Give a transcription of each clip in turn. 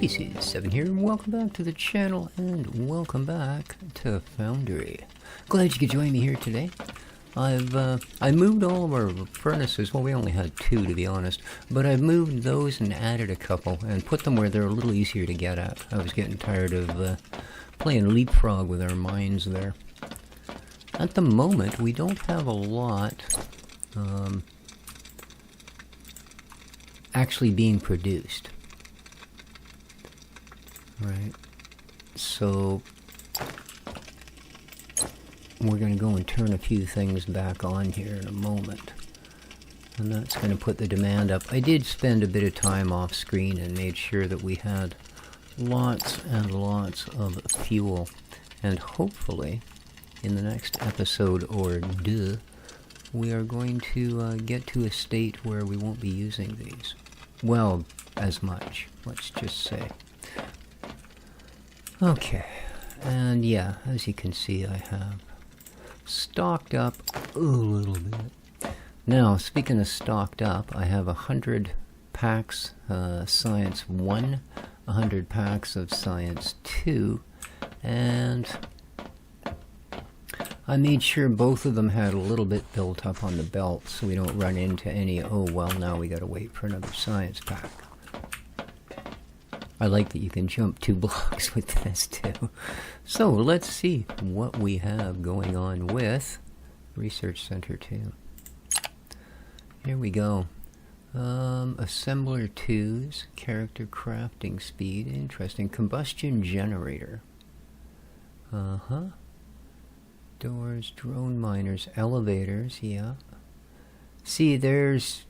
pt.6 here, and welcome back to the channel, and welcome back to Foundry. Glad you could join me here today. I moved all of our furnaces. Well, we only had two, to be honest, but I've moved those and added a couple and put them where they're a little easier to get at. I was getting tired of playing leapfrog with our mines there. At the moment, we don't have a lot actually being produced. Right, so we're going to go and turn a few things back on here in a moment, and that's going to put the demand up. I did spend a bit of time off screen and made sure that we had lots and lots of fuel, and hopefully in the next episode or deux we are going to get to a state where we won't be using these, well, as much, let's just say. Okay, and yeah, as you can see, I have stocked up a little bit. Now, speaking of stocked up, I have 100 packs Science 1, 100 packs of Science 2, and I made sure both of them had a little bit built up on the belt so we don't run into any, oh well, now we gotta wait for another Science pack. I like that you can jump 2 blocks with this too. So let's see what we have going on with Research Center 2. Here we go. Assembler 2's character crafting speed. Interesting. Combustion generator. Doors, drone miners, elevators, yeah. See, there's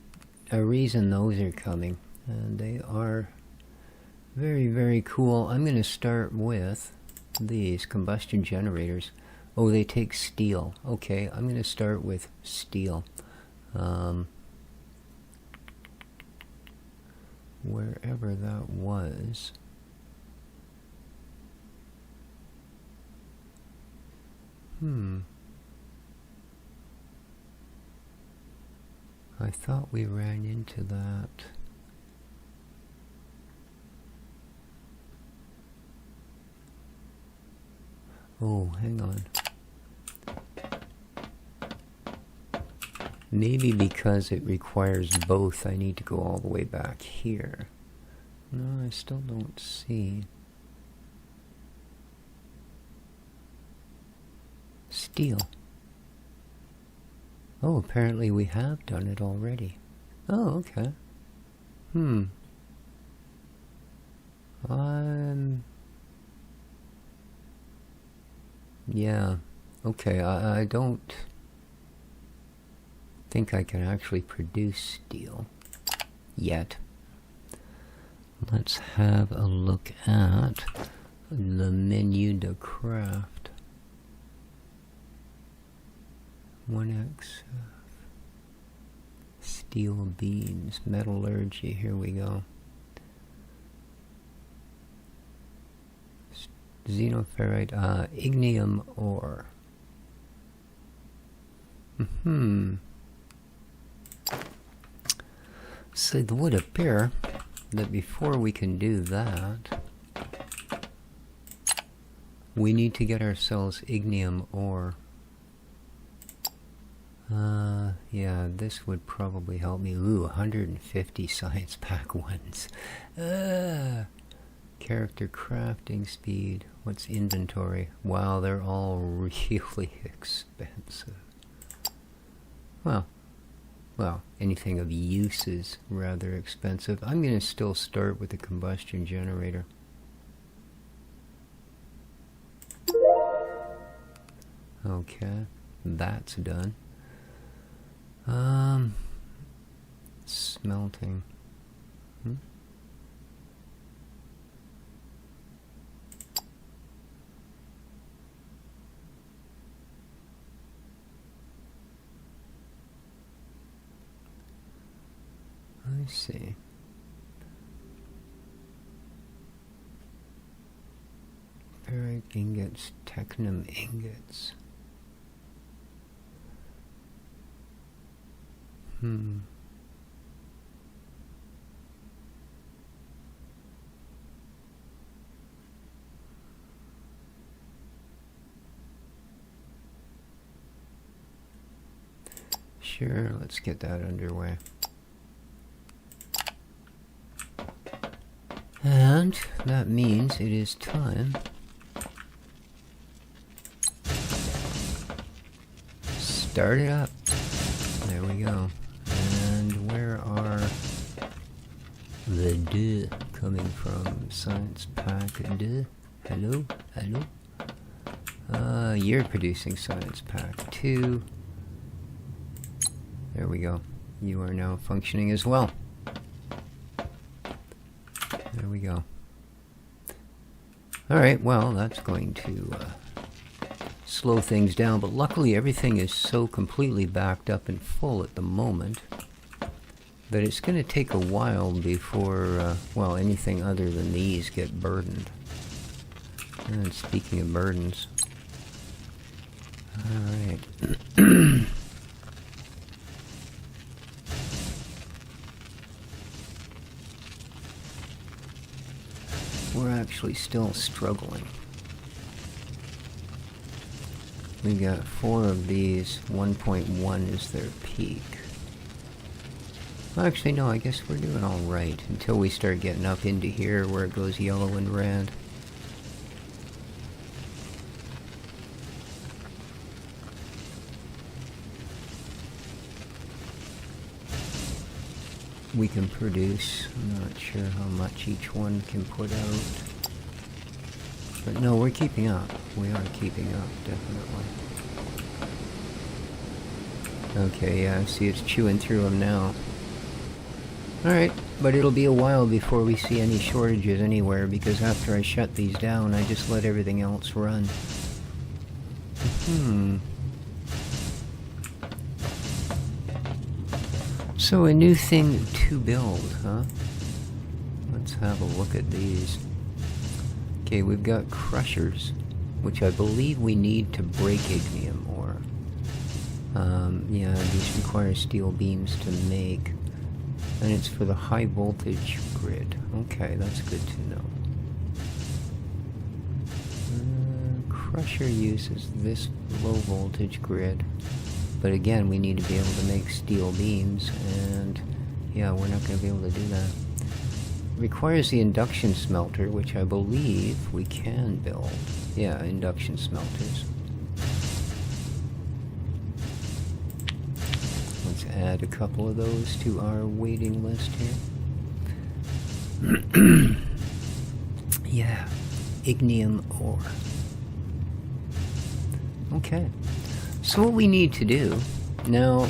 a reason those are coming. And they are very, very cool. I'm going to start with these combustion generators. Oh, they take steel. Okay, I'm going to start with steel. Wherever that was. I thought we ran into that. Oh, hang on. Maybe because it requires both, I need to go all the way back here. No, I still don't see. Steel. Oh, apparently we have done it already. Oh, okay. Yeah, okay, I don't think I can actually produce steel yet. Let's have a look at the menu de craft. 1x steel beams, metallurgy, here we go. Xenoferrite, ignium ore. So it would appear that before we can do that, we need to get ourselves ignium ore. Yeah, this would probably help me. Ooh, 150 science pack ones. Character crafting speed. What's inventory? Wow, they're all really expensive. Well, anything of use is rather expensive. I'm going to still start with the combustion generator. Okay, that's done. Smelting. I see. Ferrite ingots, technum ingots. Hmm. Sure, let's get that underway. And that means it is time start it up. There we go. And where are the duh coming from? Science Pack duh. Hello? Hello? You're producing Science Pack 2. There we go. You are now functioning as well. There we go. Alright, well, that's going to slow things down, but luckily everything is so completely backed up and full at the moment that it's going to take a while before, well, anything other than these get burdened. And speaking of burdens, alright. We're actually still struggling. We got 4 of these. 1.1 is their peak. Well, actually, no, I guess we're doing all right until we start getting up into here where it goes yellow and red. We can produce, I'm not sure how much each one can put out. But no, we're keeping up. We are keeping up, definitely. Okay, yeah, I see it's chewing through them now. Alright, but it'll be a while before we see any shortages anywhere, because after I shut these down, I just let everything else run. So a new thing to build, huh? Let's have a look at these. Okay, we've got crushers, which I believe we need to break ignium ore. Yeah, these require steel beams to make. And it's for the high voltage grid. Okay, that's good to know. Crusher uses this low voltage grid. But again, we need to be able to make steel beams, and yeah, we're not going to be able to do that. Requires the induction smelter, which I believe we can build. Yeah, induction smelters. Let's add a couple of those to our waiting list here. Yeah, ignium ore. Okay. So what we need to do, now,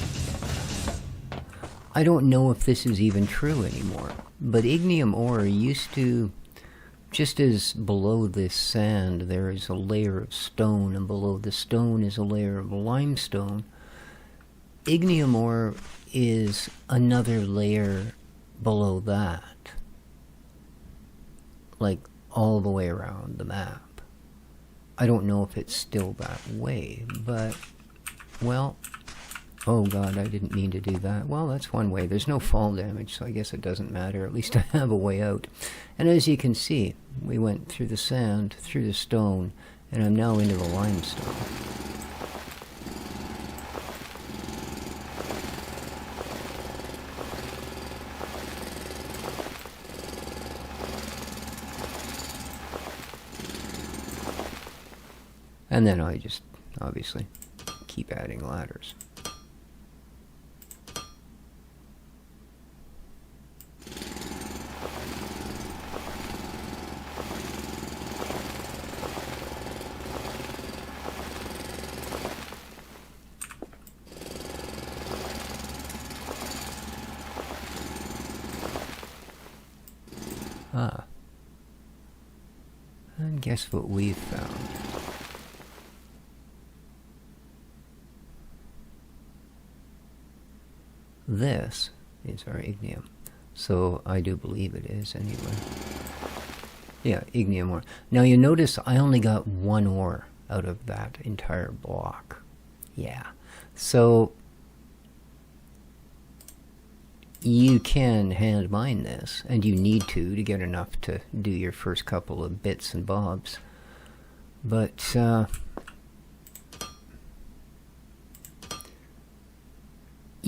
I don't know if this is even true anymore, but ignium ore used to, just as below this sand there is a layer of stone, and below the stone is a layer of limestone, ignium ore is another layer below that, like all the way around the map. I don't know if it's still that way, but... well, oh god, I didn't mean to do that. Well, that's one way. There's no fall damage, so I guess it doesn't matter. At least I have a way out. And as you can see, we went through the sand, through the stone, and I'm now into the limestone. And then I just, obviously, keep adding ladders. Ah. And guess what we've found? This is our ignium. So I do believe it is anyway. Yeah, ignium ore. Now you notice I only got 1 ore out of that entire block. Yeah. So you can hand mine this, and you need to get enough to do your first couple of bits and bobs. But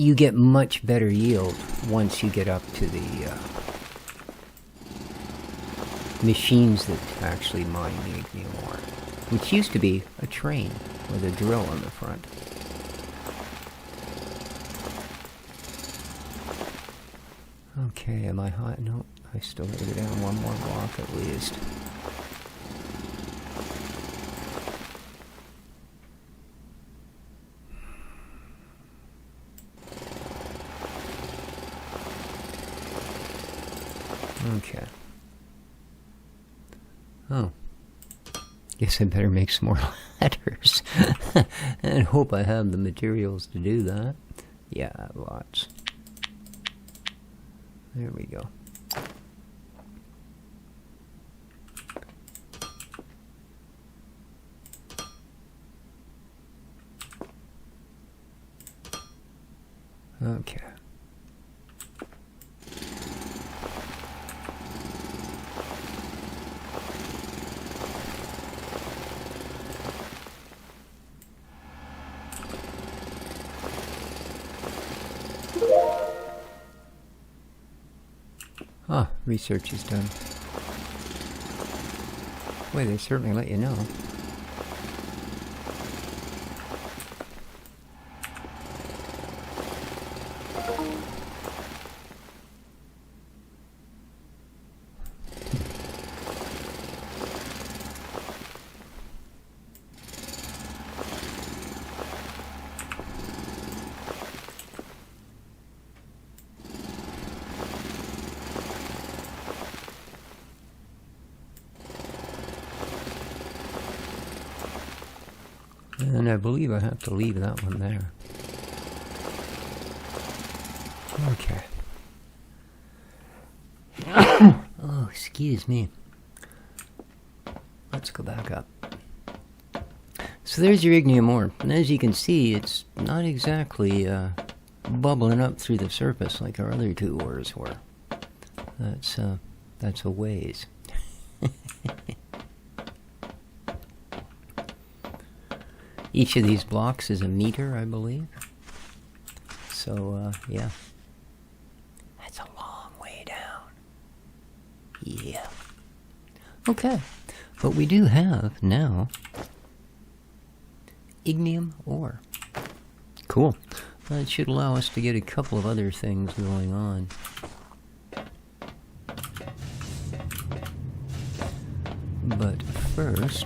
you get much better yield once you get up to the machines that actually mine the igneous ore, which used to be a train with a drill on the front. Okay, am I high? No, I still gotta go down one more block at least. Okay. Oh. Guess I better make some more ladders. And hope I have the materials to do that. Yeah, lots. There we go. Okay. Ah, research is done. Well, they certainly let you know. And I believe I have to leave that one there. Okay. Oh, excuse me. Let's go back up. So there's your igneous ore. And as you can see, it's not exactly bubbling up through the surface like our other two ores were. That's a ways. Each of these blocks is a meter, I believe. So, yeah. That's a long way down. Yeah. Okay. But we do have, now, igneous ore. Cool. That should allow us to get a couple of other things going on. But first,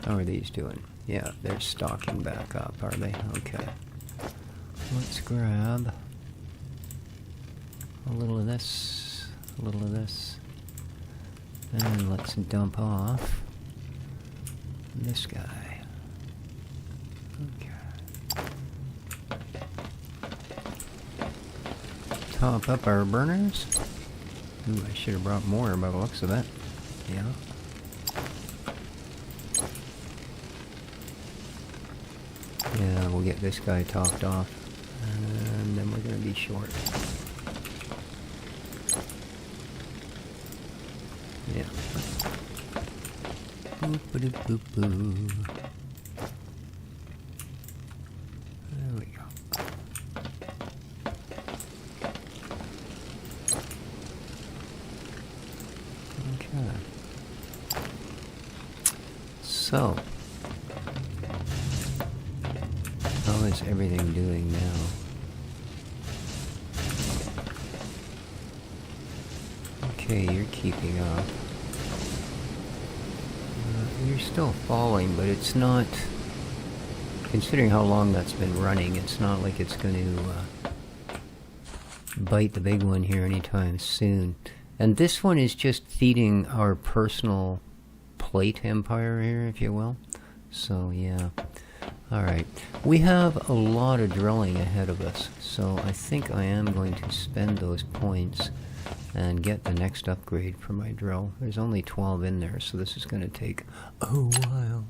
how are these doing? Yeah, they're stocking back up, are they? Okay. Let's grab a little of this, a little of this, and let's dump off this guy. Okay. Top up our burners. Ooh, I should have brought more by the looks of it. Yeah. Yeah, we'll get this guy topped off, and then we're going to be short. Yeah. Boop-a-doop-boop-boo. There we go. Okay. So, how is everything doing now? Okay, you're keeping up. You're still falling, but it's not, considering how long that's been running, it's not like it's going to bite the big one here anytime soon. And this one is just feeding our personal plate empire here, if you will. So, yeah. Alright, we have a lot of drilling ahead of us, so I think I am going to spend those points and get the next upgrade for my drill. There's only 12 in there, so this is going to take a while.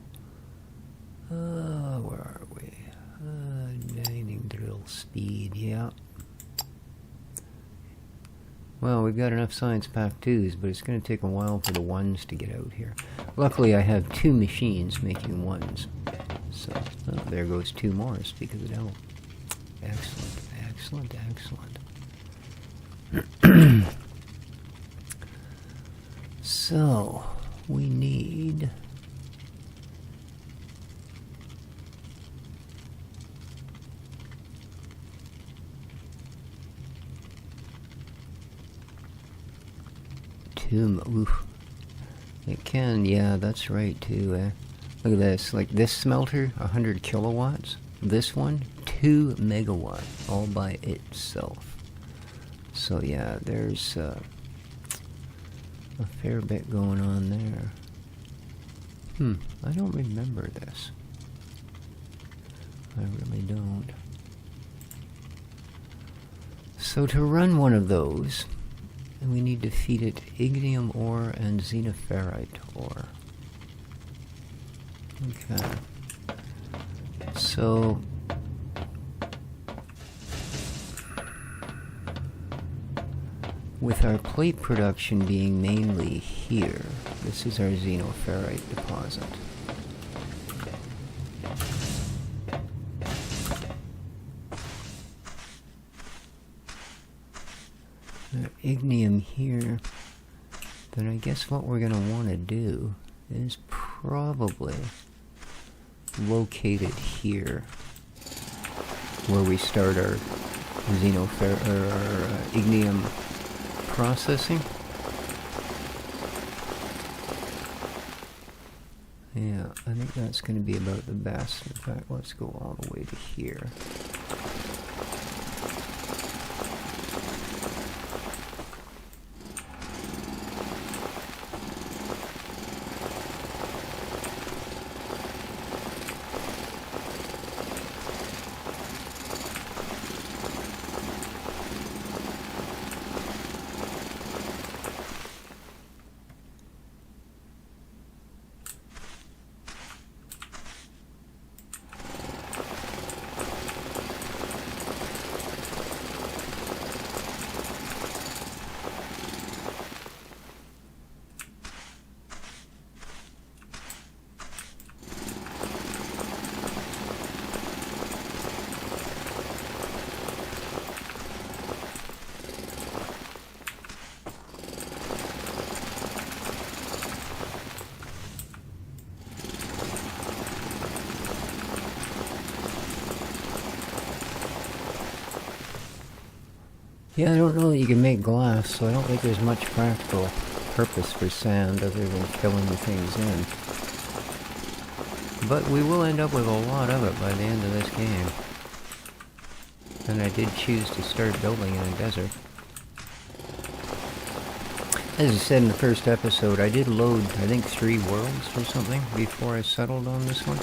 Where are we? Mining drill speed, yeah. Well, we've got enough science pack 2s, but it's going to take a while for the 1s to get out here. Luckily, I have 2 machines making 1s. So, oh, there goes 2 more, speak of the devil. Excellent, excellent, excellent. So, we need... Oof. It can, yeah, that's right too. Look at this, like this smelter, 100 kilowatts. This one, 2 megawatt, all by itself. So yeah, there's a fair bit going on there. I don't remember this. I really don't. So to run one of those, and we need to feed it ignium ore and xenoferrite ore. Okay. So... with our plate production being mainly here, this is our xenoferrite deposit. Ignium here, then I guess what we're going to want to do is probably locate it here where we start our ignium processing. Yeah, I think that's going to be about the best. In fact, let's go all the way to here. Yeah, I don't know that you can make glass, so I don't think there's much practical purpose for sand other than filling the things in. But we will end up with a lot of it by the end of this game. And I did choose to start building in a desert. As I said in the first episode, I did load, I think, 3 worlds or something before I settled on this one.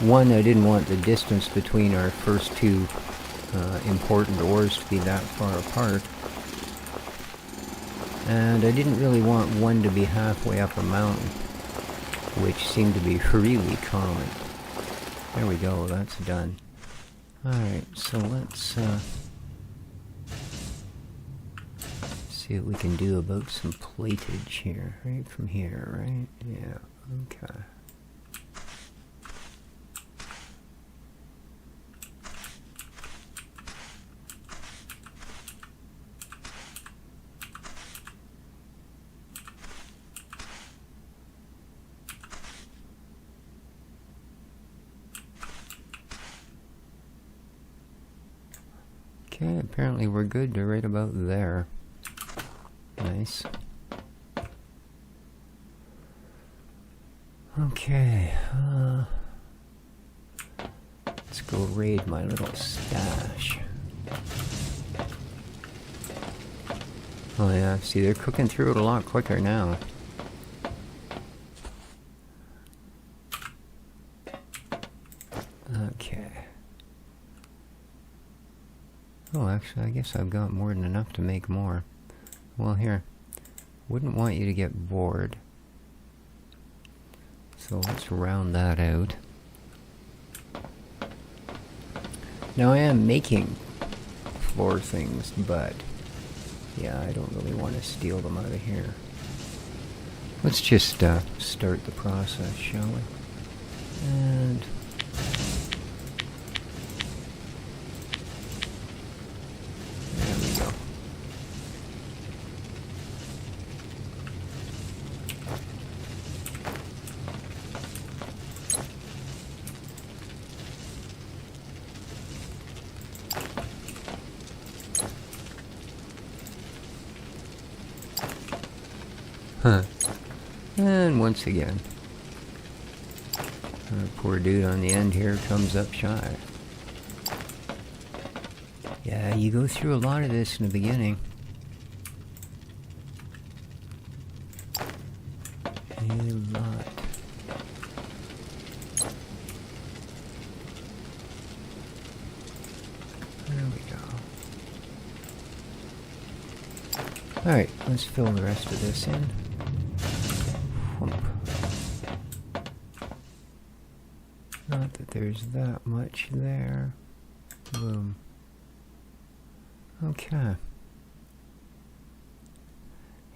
One, I didn't want the distance between our first 2 important ores to be that far apart. And I didn't really want one to be halfway up a mountain, which seemed to be really common. There we go, that's done. Alright, so let's see what we can do about some platage here. Right from here, right? Yeah, okay. Okay, apparently we're good to right about there. Nice. Okay, let's go raid my little stash. Oh yeah, see, they're cooking through it a lot quicker now. Okay. Oh, actually, I guess I've got more than enough to make more. Well, here. Wouldn't want you to get bored. So let's round that out. Now I am making floor things, but yeah, I don't really want to steal them out of here. Let's just start the process, shall we? And there we go. Huh. And once again, our poor dude on the end here comes up shy. Yeah, you go through a lot of this in the beginning. A lot. There we go. Alright, let's fill the rest of this in. Not that there's that much there. Boom. Okay.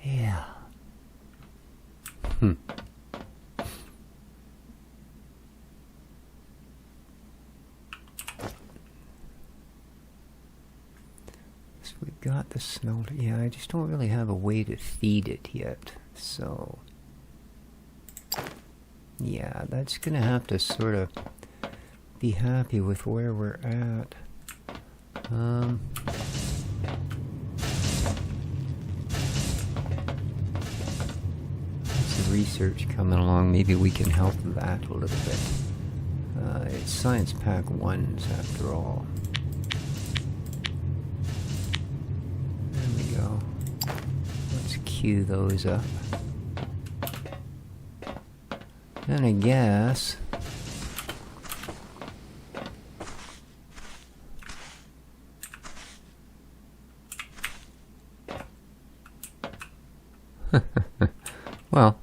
Yeah. So we've got the smelter. Yeah, I just don't really have a way to feed it yet. So yeah, that's gonna have to sort of be happy with where we're at. There's the research coming along. Maybe we can help that a little bit. It's Science Pack 1s after all. There we go. Let's queue those up. And I guess well,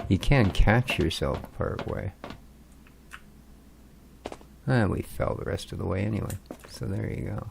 you can catch yourself part way. And we fell the rest of the way anyway, so there you go.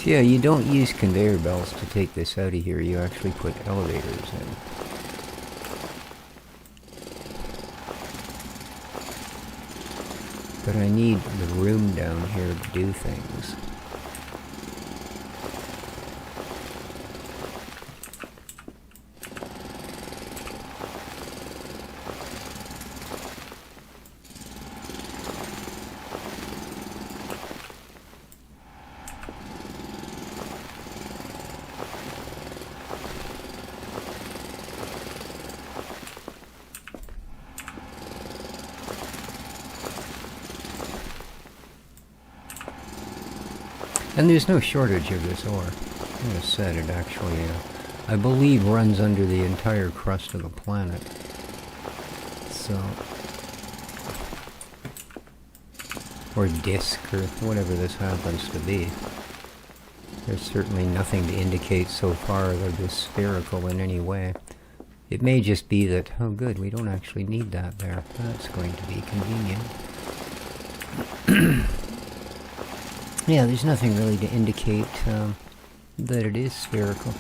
Yeah, you don't use conveyor belts to take this out of here. You actually put elevators in. But I need the room down here to do things. And there's no shortage of this ore. Like I said, it actually, I believe, runs under the entire crust of the planet. So, or disk, or whatever this happens to be. There's certainly nothing to indicate so far that it's spherical in any way. It may just be that, oh good, we don't actually need that there. That's going to be convenient. Yeah, there's nothing really to indicate that it is spherical.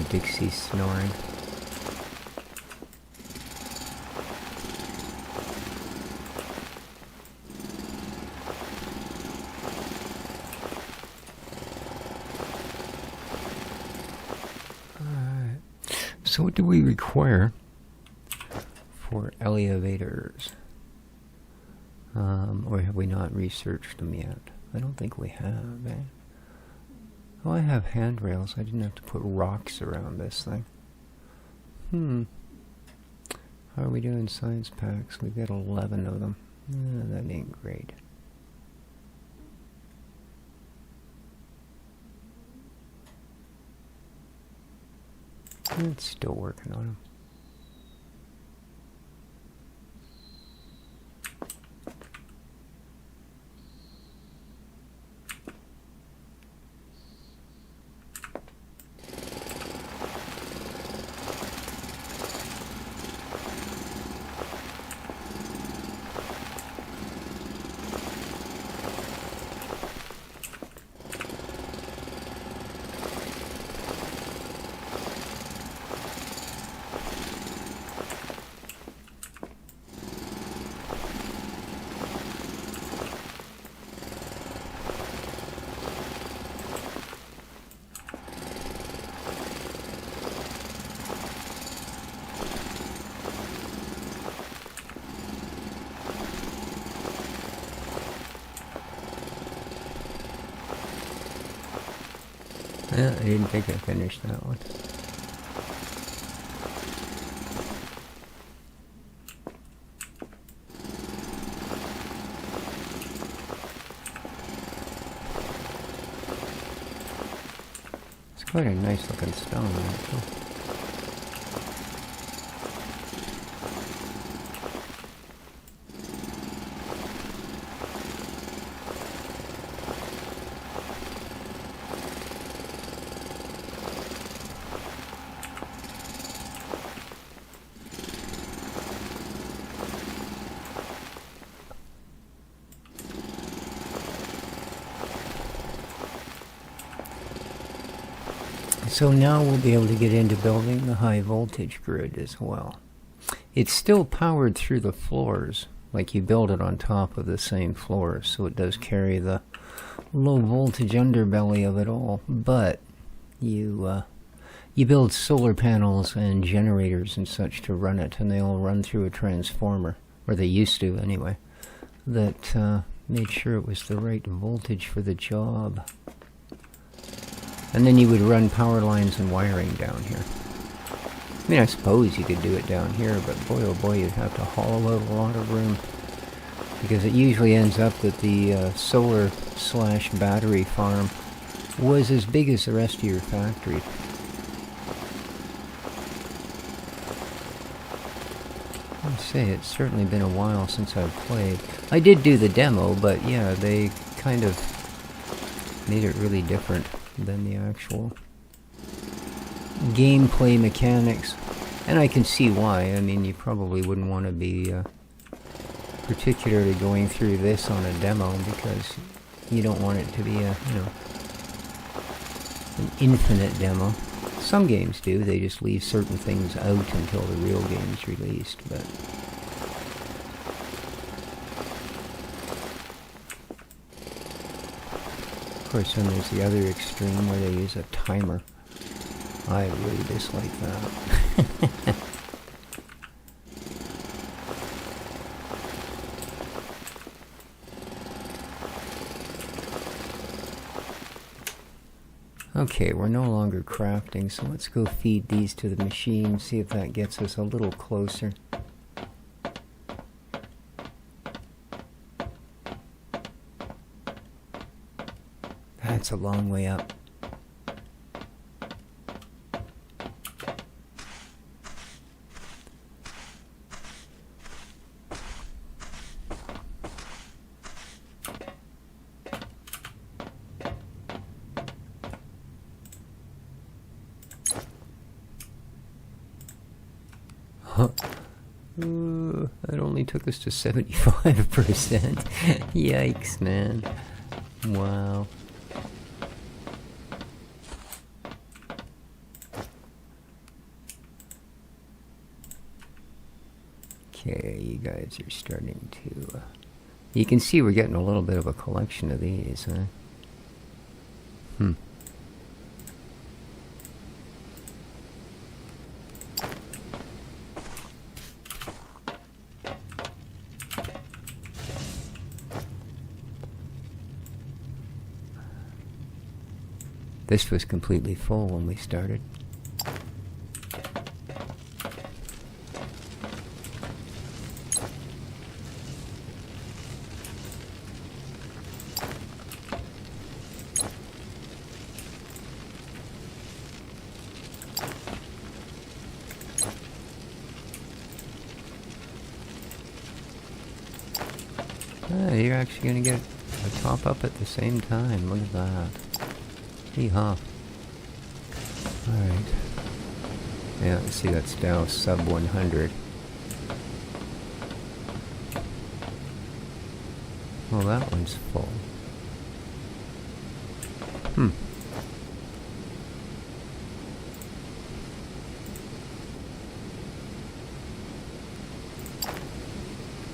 Dixie's snoring. So what do we require for elevators? Or have we not researched them yet? I don't think we have, eh? Oh, I have handrails. I didn't have to put rocks around this thing. How are we doing science packs? We've got 11 of them. That ain't great. It's still working on them. I didn't think I finished that one. It's quite a nice looking stone, actually. So now we'll be able to get into building the high voltage grid as well. It's still powered through the floors, like you build it on top of the same floors, so it does carry the low voltage underbelly of it all, but you build solar panels and generators and such to run it, and they all run through a transformer, or they used to anyway, that made sure it was the right voltage for the job. And then you would run power lines and wiring down here. I mean, I suppose you could do it down here, but boy oh boy, you'd have to hollow out a lot of room. Because it usually ends up that the solar/battery farm was as big as the rest of your factory. I say, it's certainly been a while since I've played. I did do the demo, but yeah, they kind of made it really different than the actual gameplay mechanics. And I can see why. I mean, you probably wouldn't want to be particularly going through this on a demo, because you don't want it to be a, you know, an infinite demo. Some games do, they just leave certain things out until the real game's released, but of course then there's the other extreme where they use a timer. I really dislike that. Okay, we're no longer crafting, so let's go feed these to the machine, see if that gets us a little closer. That's a long way up. That only took us to 75%. Yikes, man. Wow. Okay, you guys are starting to... you can see we're getting a little bit of a collection of these, huh? This was completely full when we started. You're actually going to get a top up at the same time. Look at that. Hee-haw. Alright. Yeah, see, that's now sub 100. Well, that one's full.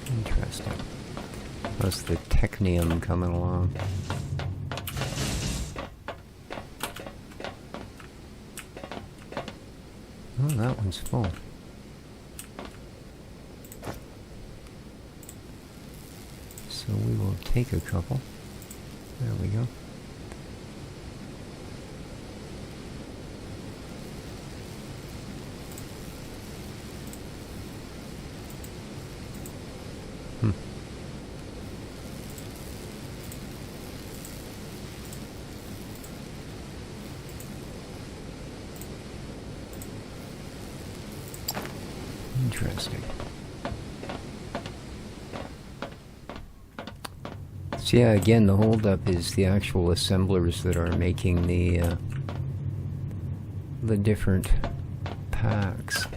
Interesting. That's the technium coming along. Oh, that one's full. So we will take a couple. There we go. Interesting. So yeah, again, the holdup is the actual assemblers that are making the different packs.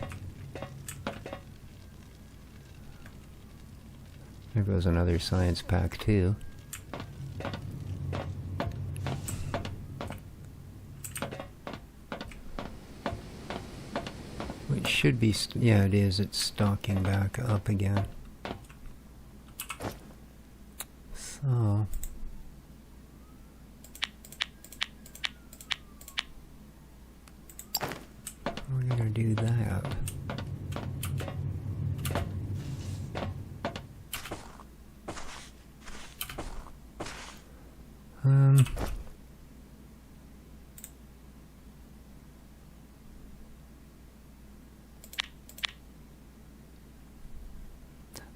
There goes another science pack too. Which should be, yeah, it is. It's stocking back up again. So we're gonna do that.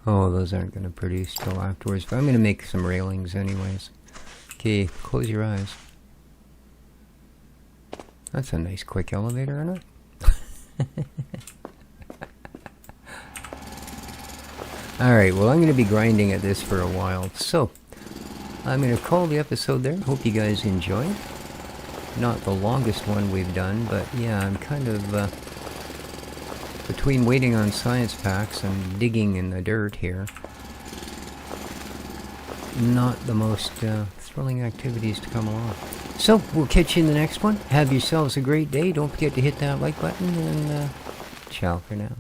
Oh, those aren't going to produce till afterwards, but I'm going to make some railings anyways. Okay, close your eyes. That's a nice quick elevator, isn't it? Alright, well I'm going to be grinding at this for a while, so I'm going to call the episode there. Hope you guys enjoyed. Not the longest one we've done, but yeah, I'm kind of between waiting on science packs and digging in the dirt here. Not the most thrilling activities to come along. So, we'll catch you in the next one. Have yourselves a great day. Don't forget to hit that like button, and ciao for now.